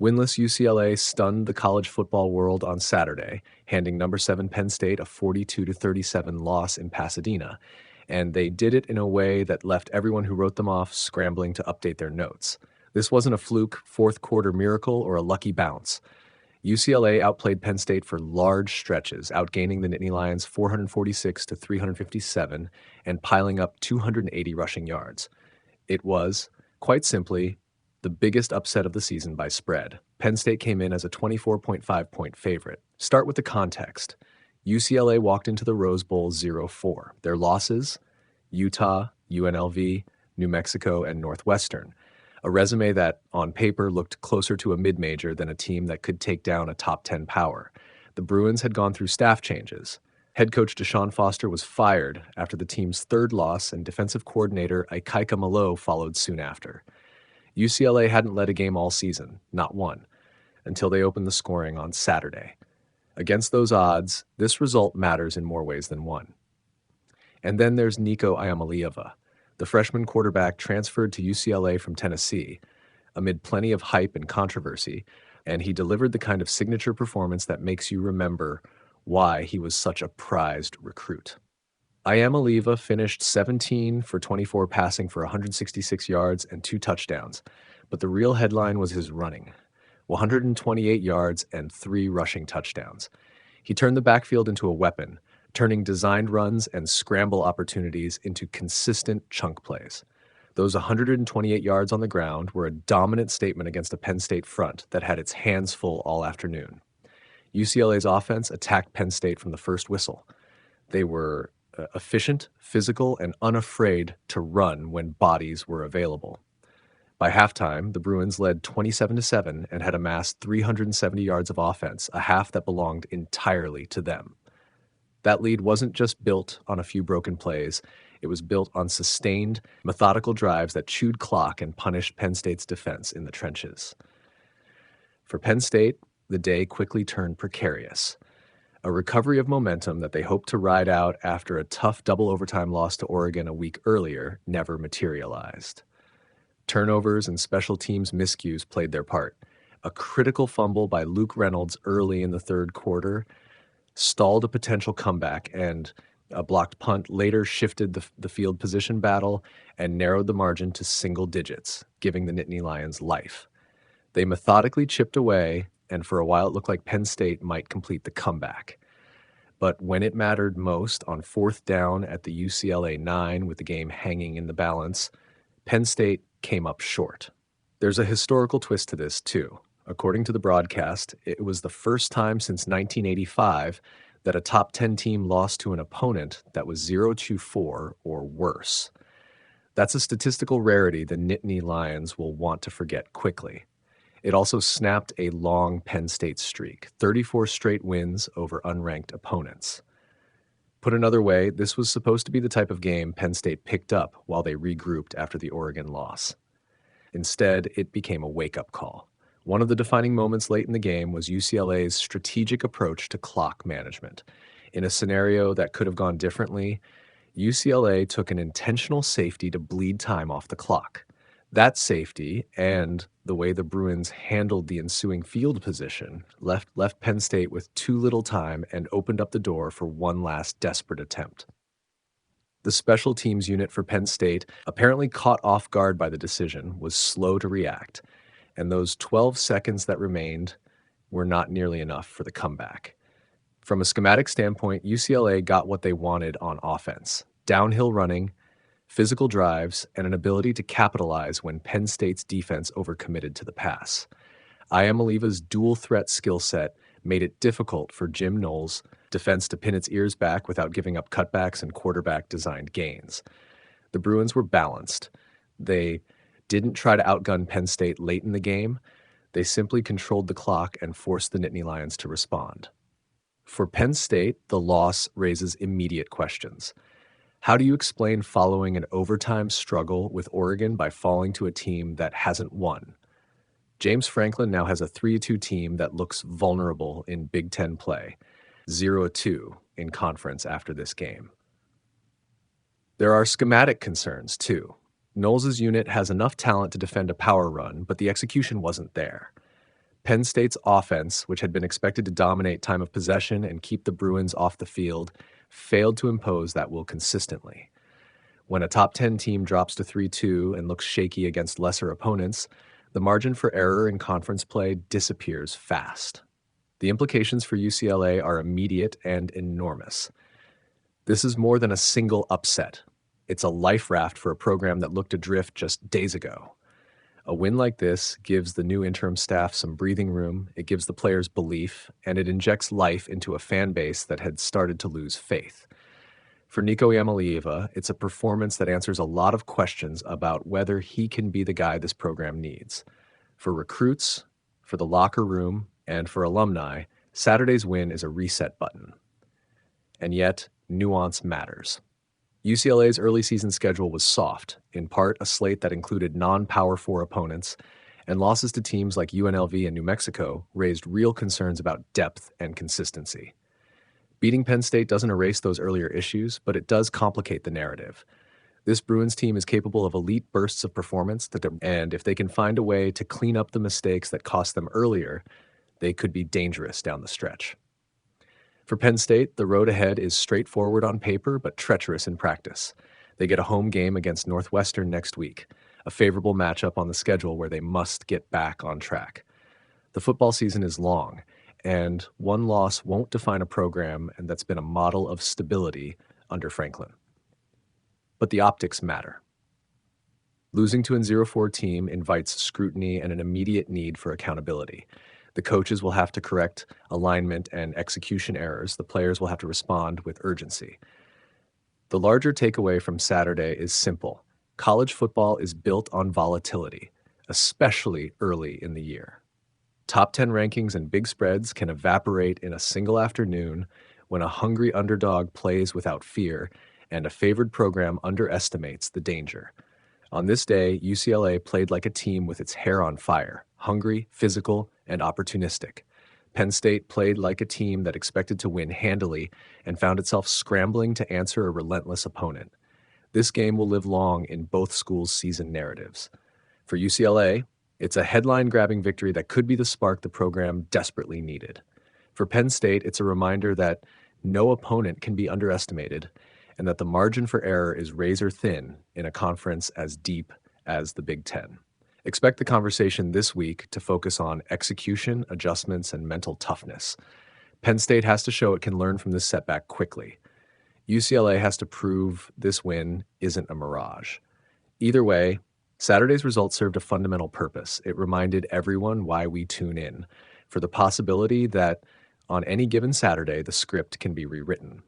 Winless UCLA stunned the college football world on Saturday, handing number 7 Penn State a 42-37 loss in Pasadena, and they did it in a way that left everyone who wrote them off scrambling to update their notes. This wasn't a fluke fourth quarter miracle or a lucky bounce. UCLA outplayed Penn State for large stretches, outgaining the Nittany Lions 446-357 and piling up 280 rushing yards. It was, quite simply, the biggest upset of the season by spread. Penn State came in as a 24.5-point favorite. Start with the context. UCLA walked into the Rose Bowl 0-4. Their losses: Utah, UNLV, New Mexico, and Northwestern. A resume that, on paper, looked closer to a mid-major than a team that could take down a top 10 power. The Bruins had gone through staff changes. Head coach Deshaun Foster was fired after the team's third loss, and defensive coordinator Ikaika Malo followed soon after. UCLA hadn't led a game all season, not one, until they opened the scoring on Saturday. Against those odds, this result matters in more ways than one. And then there's Nico Iamaleava. The freshman quarterback transferred to UCLA from Tennessee amid plenty of hype and controversy, and he delivered the kind of signature performance that makes you remember why he was such a prized recruit. Iamaleava finished 17 for 24 passing for 166 yards and 2 touchdowns, but the real headline was his running: 128 yards and 3 rushing touchdowns. He turned the backfield into a weapon, turning designed runs and scramble opportunities into consistent chunk plays. Those 128 yards on the ground were a dominant statement against a Penn State front that had its hands full all afternoon. UCLA's offense attacked Penn State from the first whistle. They were efficient, physical, and unafraid to run when bodies were available. By halftime, the Bruins led 27-7 and had amassed 370 yards of offense, a half that belonged entirely to them. That lead wasn't just built on a few broken plays. It was built on sustained, methodical drives that chewed clock and punished Penn State's defense in the trenches. For Penn State, the day quickly turned precarious. A recovery of momentum that they hoped to ride out after a tough double overtime loss to Oregon a week earlier never materialized. Turnovers and special teams miscues played their part. A critical fumble by Luke Reynolds early in the third quarter stalled a potential comeback, and a blocked punt later shifted the field position battle and narrowed the margin to single digits, giving the Nittany Lions life. They methodically chipped away, and for a while it looked like Penn State might complete the comeback. But when it mattered most, on fourth down at the UCLA 9 with the game hanging in the balance, Penn State came up short. There's a historical twist to this, too. According to the broadcast, it was the first time since 1985 that a top 10 team lost to an opponent that was 0-4 or worse. That's a statistical rarity the Nittany Lions will want to forget quickly. It also snapped a long Penn State streak, 34 straight wins over unranked opponents. Put another way, this was supposed to be the type of game Penn State picked up while they regrouped after the Oregon loss. Instead, it became a wake-up call. One of the defining moments late in the game was UCLA's strategic approach to clock management. In a scenario that could have gone differently, UCLA took an intentional safety to bleed time off the clock. That safety, and the way the Bruins handled the ensuing field position, left Penn State with too little time and opened up the door for one last desperate attempt. The special teams unit for Penn State, apparently caught off guard by the decision, was slow to react, and those 12 seconds that remained were not nearly enough for the comeback. From a schematic standpoint, UCLA got what they wanted on offense: downhill running, physical drives, and an ability to capitalize when Penn State's defense overcommitted to the pass. Iamaleava's dual-threat skill set made it difficult for Jim Knowles' defense to pin its ears back without giving up cutbacks and quarterback-designed gains. The Bruins were balanced. They didn't try to outgun Penn State late in the game. They simply controlled the clock and forced the Nittany Lions to respond. For Penn State, the loss raises immediate questions. How do you explain following an overtime struggle with Oregon by falling to a team that hasn't won? James Franklin now has a 3-2 team that looks vulnerable in Big Ten play, 0-2 in conference after this game. There are schematic concerns, too. Knowles' unit has enough talent to defend a power run, but the execution wasn't there. Penn State's offense, which had been expected to dominate time of possession and keep the Bruins off the field, failed to impose that will consistently. When a top 10 team drops to 3-2 and looks shaky against lesser opponents, the margin for error in conference play disappears fast. The implications for UCLA are immediate and enormous. This is more than a single upset. It's a life raft for a program that looked adrift just days ago. A win like this gives the new interim staff some breathing room, it gives the players belief, and it injects life into a fan base that had started to lose faith. For Nico Iamaleava, it's a performance that answers a lot of questions about whether he can be the guy this program needs. For recruits, for the locker room, and for alumni, Saturday's win is a reset button. And yet, nuance matters. UCLA's early season schedule was soft, in part a slate that included non-Power 4 opponents, and losses to teams like UNLV and New Mexico raised real concerns about depth and consistency. Beating Penn State doesn't erase those earlier issues, but it does complicate the narrative. This Bruins team is capable of elite bursts of performance, and if they can find a way to clean up the mistakes that cost them earlier, they could be dangerous down the stretch. For Penn State, the road ahead is straightforward on paper, but treacherous in practice. They get a home game against Northwestern next week, a favorable matchup on the schedule where they must get back on track. The football season is long, and one loss won't define a program that's been a model of stability under Franklin. But the optics matter. Losing to a 0-4 team invites scrutiny and an immediate need for accountability. The coaches will have to correct alignment and execution errors. The players will have to respond with urgency. The larger takeaway from Saturday is simple. College football is built on volatility, especially early in the year. Top 10 rankings and big spreads can evaporate in a single afternoon when a hungry underdog plays without fear and a favored program underestimates the danger. On this day, UCLA played like a team with its hair on fire, hungry, physical, and opportunistic. Penn State played like a team that expected to win handily and found itself scrambling to answer a relentless opponent. This game will live long in both schools' season narratives. For UCLA, it's a headline-grabbing victory that could be the spark the program desperately needed. For Penn State, it's a reminder that no opponent can be underestimated and that the margin for error is razor-thin in a conference as deep as the Big Ten. Expect the conversation this week to focus on execution, adjustments, and mental toughness. Penn State has to show it can learn from this setback quickly. UCLA has to prove this win isn't a mirage. Either way, Saturday's result served a fundamental purpose. It reminded everyone why we tune in, for the possibility that on any given Saturday, the script can be rewritten.